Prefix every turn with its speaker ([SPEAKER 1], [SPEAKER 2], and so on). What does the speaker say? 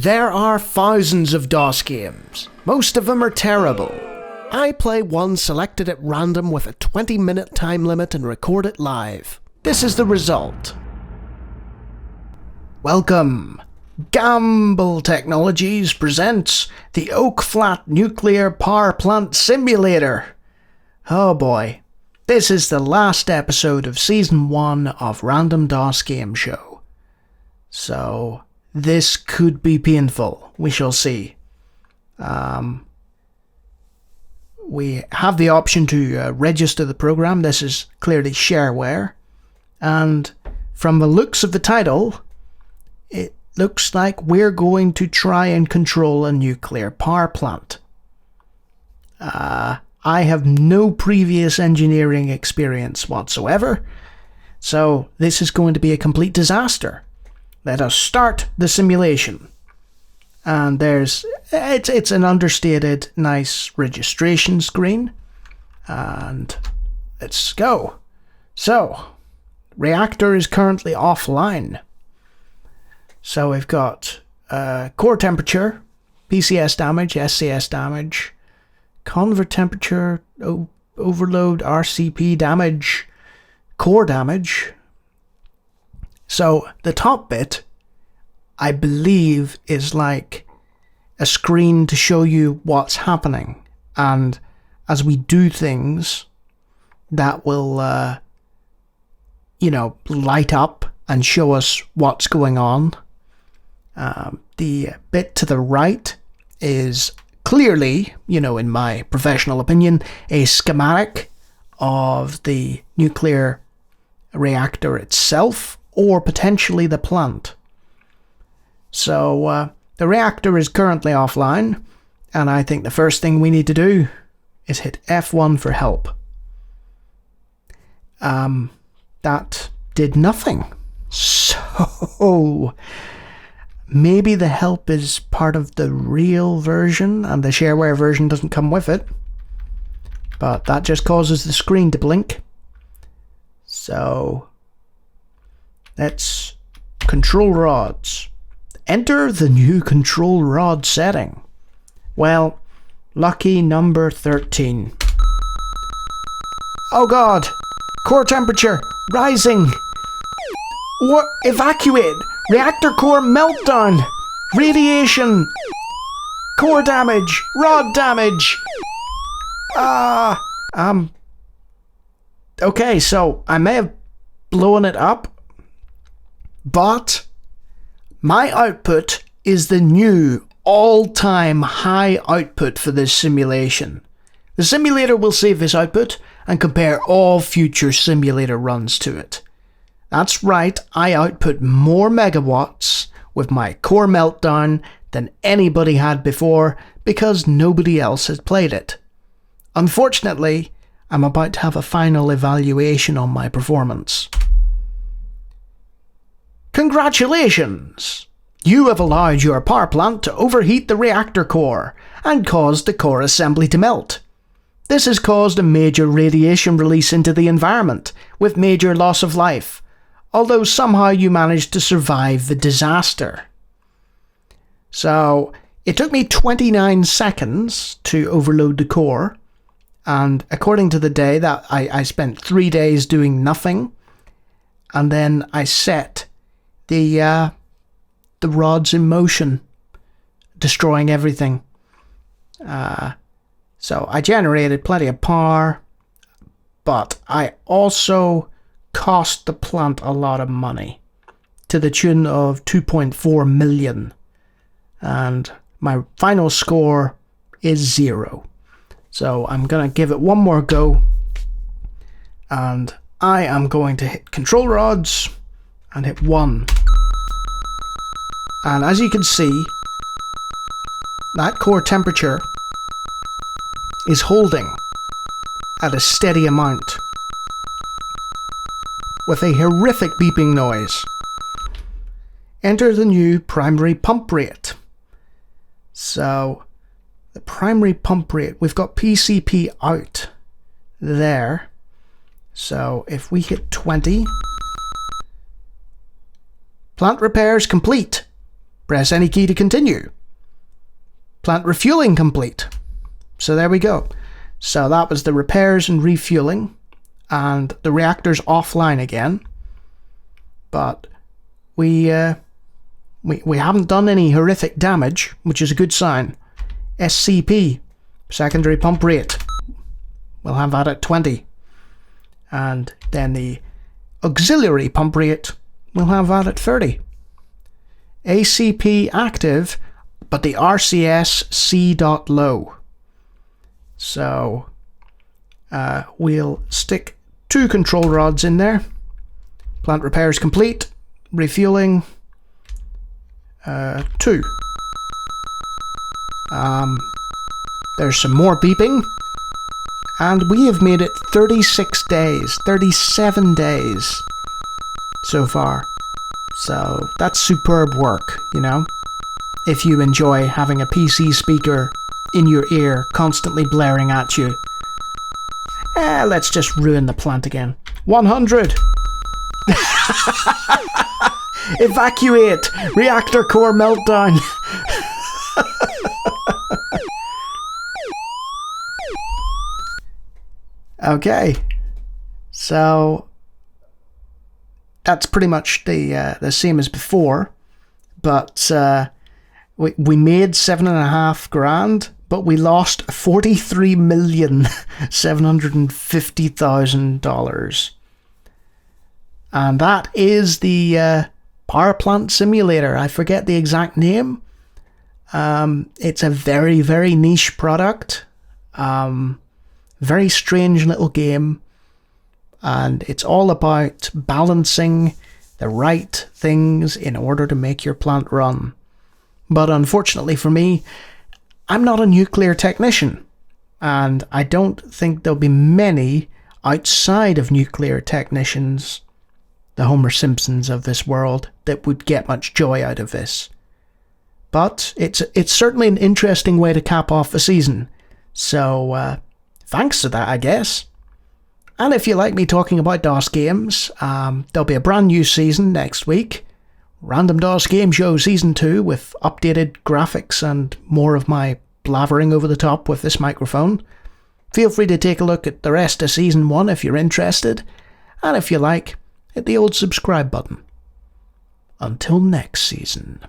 [SPEAKER 1] There are thousands of DOS games. Most of them are terrible. I play one selected at random with a 20-minute time limit and record it live. This is the result. Welcome. Gamble Technologies presents the Oakflat Nuclear Power Plant Simulator. Oh boy. This is the last episode of Season 1 of Random DOS Game Show. So, this could be painful. We shall see. We have the option to register the program. This is clearly shareware. And from the looks of the title, it looks like we're going to try and control a nuclear power plant. I have no previous engineering experience whatsoever, so this is going to be a complete disaster. Let us start the simulation. And it's an understated, nice registration screen. And let's go. So, reactor is currently offline. So we've got core temperature, PCS damage, SCS damage, convert temperature, overload, RCP damage, core damage. So the top bit, I believe, is like a screen to show you what's happening. And as we do things, that will, light up and show us what's going on. The bit to the right is clearly, in my professional opinion, a schematic of the nuclear reactor itself, or potentially the plant. So, the reactor is currently offline, and I think the first thing we need to do is hit F1 for help. That did nothing. So, maybe the help is part of the real version, and the shareware version doesn't come with it. But that just causes the screen to blink. So, let's control rods. Enter the new control rod setting. Well, lucky number 13. Oh god! Core temperature rising! What? Evacuate! Reactor core meltdown! Radiation! Core damage! Rod damage! Okay, so I may have blown it up, but my output is the new all-time high output for this simulation. The simulator will save this output and compare all future simulator runs to it. That's right, I output more megawatts with my core meltdown than anybody had before because nobody else has played it. Unfortunately, I'm about to have a final evaluation on my performance. Congratulations! You have allowed your power plant to overheat the reactor core and caused the core assembly to melt. This has caused a major radiation release into the environment with major loss of life, although somehow you managed to survive the disaster. So, it took me 29 seconds to overload the core, and according to the day that I spent 3 days doing nothing, and then I set the rods in motion, destroying everything. So I generated plenty of power, but I also cost the plant a lot of money, to the tune of 2.4 million, and my final score is 0. So I'm gonna give it one more go, and I am going to hit control rods and hit 1. And as you can see, that core temperature is holding at a steady amount with a horrific beeping noise. Enter the new primary pump rate. So, the primary pump rate, we've got PCP out there. So, if we hit 20, plant repairs complete. Press any key to continue. Plant refueling complete. So there we go. So that was the repairs and refueling, and the reactor's offline again. But we haven't done any horrific damage, which is a good sign. SCP, secondary pump rate, we'll have that at 20. And then the auxiliary pump rate, we'll have that at 30. ACP active, but the RCS C.low. So we'll stick 2 control rods in there. Plant repairs complete. Refueling 2. There's some more beeping. And we have made it 36 days, 37 days so far. So that's superb work, you know. If you enjoy having a PC speaker in your ear constantly blaring at you. Let's just ruin the plant again. 100! Evacuate! Reactor core meltdown! Okay, so that's pretty much the same as before, but we made $7,500, but we lost $43,750,000, and that is the power plant simulator. I forget the exact name. It's a very, very niche product. Very strange little game, and it's all about balancing the right things in order to make your plant run. But unfortunately for me, I'm not a nuclear technician, and I don't think there'll be many outside of nuclear technicians, the Homer Simpsons of this world, that would get much joy out of this. But it's certainly an interesting way to cap off the season, so thanks to that, I guess. And if you like me talking about DOS games, there'll be a brand new season next week. Random DOS Game Show Season 2 with updated graphics and more of my blathering over the top with this microphone. Feel free to take a look at the rest of Season 1 if you're interested. And if you like, hit the old subscribe button. Until next season.